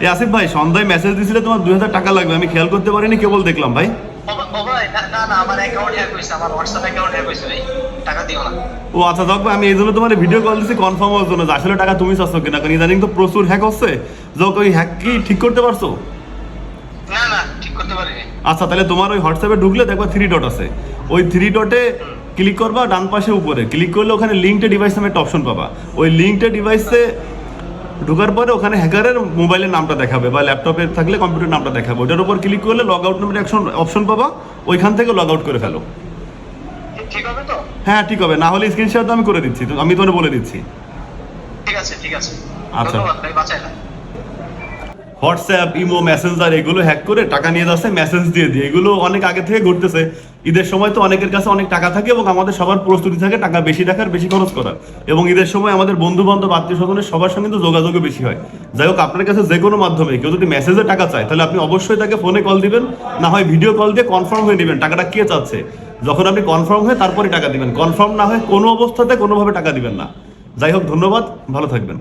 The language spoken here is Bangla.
এই আসিফ ভাই সন্ধ্যায় মেসেজ দিছিলে তোমার 2000 টাকা লাগবে, আমি খেয়াল করতে পারিনি, কেবল দেখলাম ভাই। ও আচ্ছা যাক ভাই, আমি এই জন্য তোমার ভিডিও কল দিচ্ছি কনফার্ম হওয়ার জন্য আসলে টাকা তুমি চাচ্ছ কিনা, কারণ ইদানিং তো প্রচুর হ্যাক হচ্ছে। যাক ওই হ্যাক কি ঠিক করতে পারছো? আচ্ছা তাহলে তোমার ওই হোয়াটসঅ্যাপে ঢুকলে দেখবা 3 ডট আছে, ওই 3 ডটে ক্লিক করবা, ডান পাশে উপরে ক্লিক করলে ওখানে লিঙ্কড ডিভাইস নামে একটা অপশন পাবা। ওই লিঙ্কড ডিভাইসে ঢোকার পরে ওখানে হ্যাকারের মোবাইলের নামটা দেখাবে বা ল্যাপটপে থাকলে কম্পিউটার নামটা দেখাবে, ওটার উপর ক্লিক করলে লগ আউট নামের অপশন পাবা, ওইখান থেকে লগ আউট করে ফেলো। ঠিক হবে তো? হ্যাঁ ঠিক হবে, না হলে স্ক্রিনশট আমি করে দিচ্ছি, আমি তোমাকে বলে দিচ্ছি। ঠিক আছে আচ্ছা ধন্যবাদ ভাই, বাঁচাইলাম। হোয়াটসঅ্যাপ, ইমো, মেসেঞ্জার এগুলো হ্যাক করে টাকা নিয়ে যাচ্ছে, মেসেজ দিয়ে দিয়ে, এগুলো অনেক আগে থেকে ঘটতেছে। ঈদের সময় তো অনেকের কাছে অনেক টাকা থাকে এবং আমাদের সবার প্রস্তুতি থাকে টাকা বেশি রাখার, বেশি খরচ করার, এবং ঈদের সময় আমাদের বন্ধু বান্ধব আত্মীয় স্বজনের সবার সঙ্গে কিন্তু যোগাযোগও বেশি হয়। যাই হোক, আপনার কাছে যে কোনো মাধ্যমে কেউ যদি মেসেজে টাকা চায় তাহলে আপনি অবশ্যই তাকে ফোনে কল দিবেন, না হয় ভিডিও কল দিয়ে কনফার্ম হয়ে নেবেন টাকাটা কে চাচ্ছে। যখন আপনি কনফার্ম হয়ে তারপরে টাকা দিবেন, কনফার্ম না হয় কোনো অবস্থাতে কোনোভাবে টাকা দিবেন না। যাই হোক, ধন্যবাদ, ভালো থাকবেন।